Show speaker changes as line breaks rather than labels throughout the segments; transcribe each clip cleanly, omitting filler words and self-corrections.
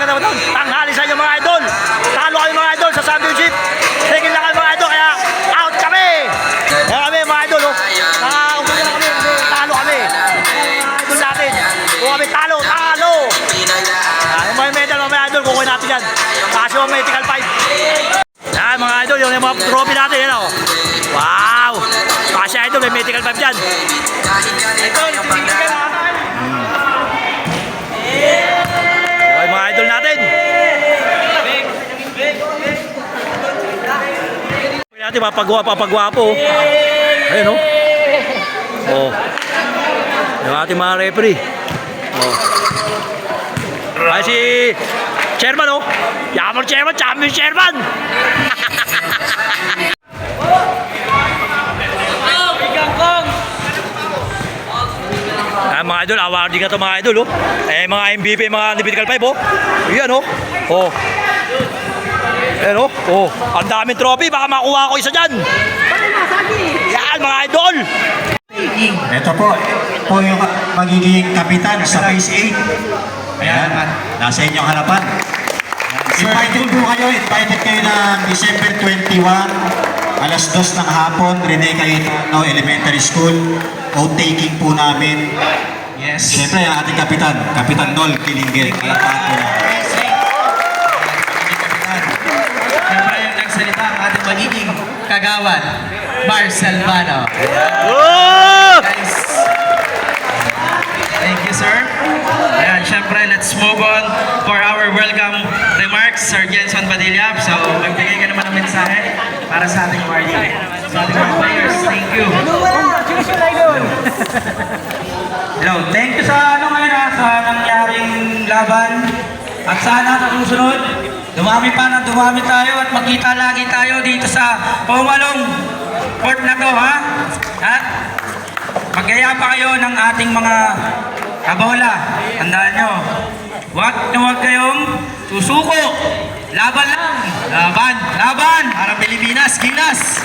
magandang tanghali sa inyo mga idol. Talo kami mga idol sa championship. Higil lang kami mga idol, kaya out kami. Kaya kami mga idol, nakaumpisa na kami, talo kami. Mga idol natin, kung kami talo. Yung mga medal mga idol, kukuhin natin yan. Kasi yung medical 5. Yan mga idol, yung mga trophy natin, yan o. Wow! Kasi idol, may medical 5 dyan. Idol, titigil ka na. Okay, mga idol natin. Natin papagwa po. Ayun o. Oh. Yung ating mga referee. Oh. Ay si Chairman o. Yammer Chairman, champion Chairman. Mga idol, awarding na ito mga idol oh. Mga MVP, mga Medical 5 oh. Yan oh. Oh. Yan oh. Oh. Ang daming trophy, baka makuha ko isa dyan. Yan mga idol.
Ito po yung magiging kapitan sa Phase 8. Ayan, nasa inyong harapan. Invited kayo ng December 21, alas 2 ng hapon, Rene Cayetano Elementary School. Vote-taking po namin. Yes. Siyempre, ang ating kapitan, Kapitan Nol Kilingger.
Siyempre, yung nagsalita ang ating magiging kagawan, Marcel Bano. Guys, thank you, sir. Ayan, siyempre, let's move on for our welcome remarks, Sir Jenson Padilla. So, magbigay ka naman ng mensahe para sa ating party. Sa ating mga players, thank you. Hello, thank you sa sa nangyaring laban. At sana sa susunod, dumami tayo at magkita lagi tayo dito sa Pumalong Court na to, ha? At magaya pa kayo ng ating mga kabola. Tandaan nyo, huwag kayong susuko. Laban lang. Laban. Para Pilipinas, Ginas.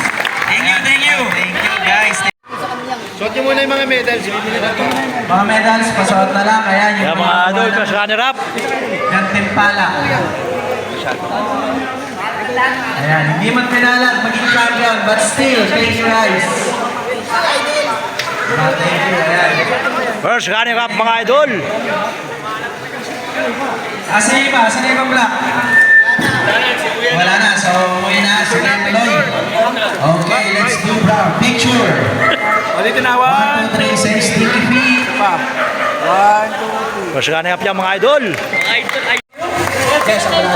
Thank you guys.
Suot nyo muna yung mga medals.
Mga medals, pasuot na lang. Ayan, yung
mga idol, first runner up.
Yan, Timpala. Ayan, hindi man pinalag, maging champion, but still, thank you guys. Thank you, ayan.
First runner up mga idol.
Asa na iba? Asa na ibang black? Wala na, so umuwi na. Sige, tuloy. Okay, let's do brown. Picture.
Ulitin na,
1, 2, 3, say sticky feet.
1, 2, 3.
First runner up yan mga idol.
Yes, ako na.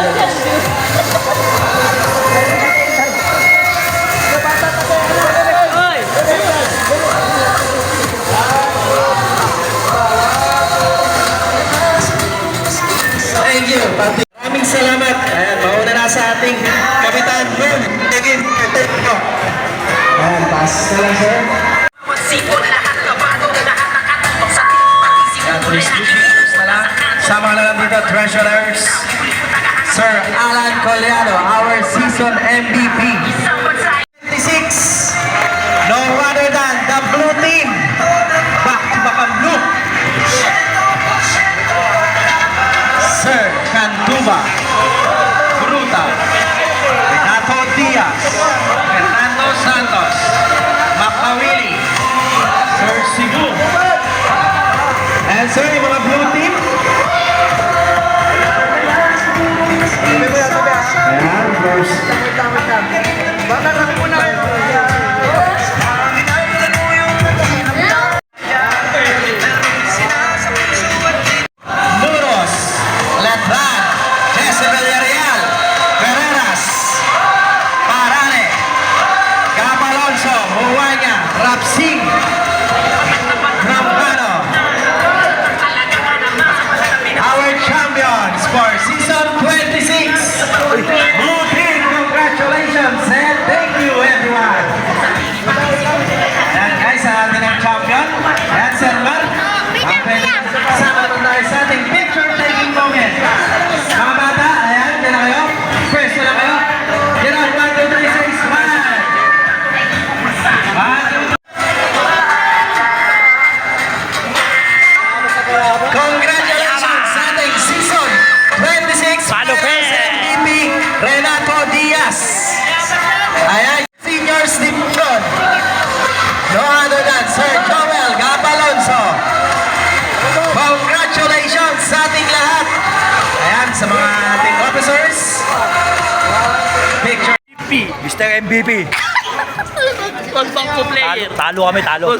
Thank you. Maraming salamat. Ayan, mauna na sa ating Kapitan Boom. Again, ayan, pass na lang, sir. Sama na lang dito, treasurers. Sir Alan Coleano, our season MVP. 26, no other than the blue team. Back to back ang blue. Sir Cantuba, Gruta, Renato Diaz, Fernando Santos, Makawili, Sir Cebu. And sir, yung mga blue team. Ayan, first. Muros, Letran, Jezebel Villarreal, Ferreras, Parane, Capalonso, Huwanya, Rapsing, Rampano,
Mr. MVP.
Bangko player.
Talo kami, talo.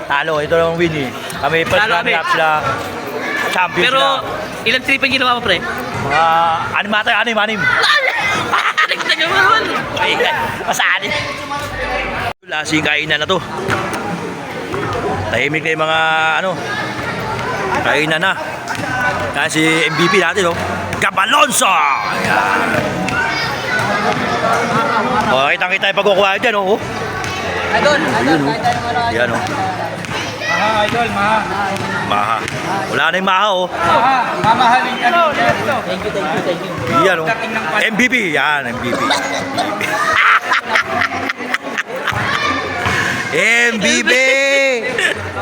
Talo, ito lang win eh. Kami first
Talo
runner
kami.
up sila. Champion
Pero,
sila.
ilang trip ang ginawa mo, pre?
Animata, anim.
Nagtagal mo naman.
Ay, masanin. Lasing kainan na to. Tahimik na yung mga kainan na. Kaya si MVP natin, Gabalonso! Kitang-kita yung pagkukuha dyan,
Idol, kahit
Yan,
Maha, idol, maha.
Maha. Wala na yung maha,
Maha, mamahalin ka dito.
Thank you.
Yan, MVP. Yan, MVP. MVP!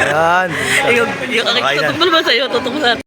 Ayan.
Yung tutok mo naman sa'yo, tutok mo sa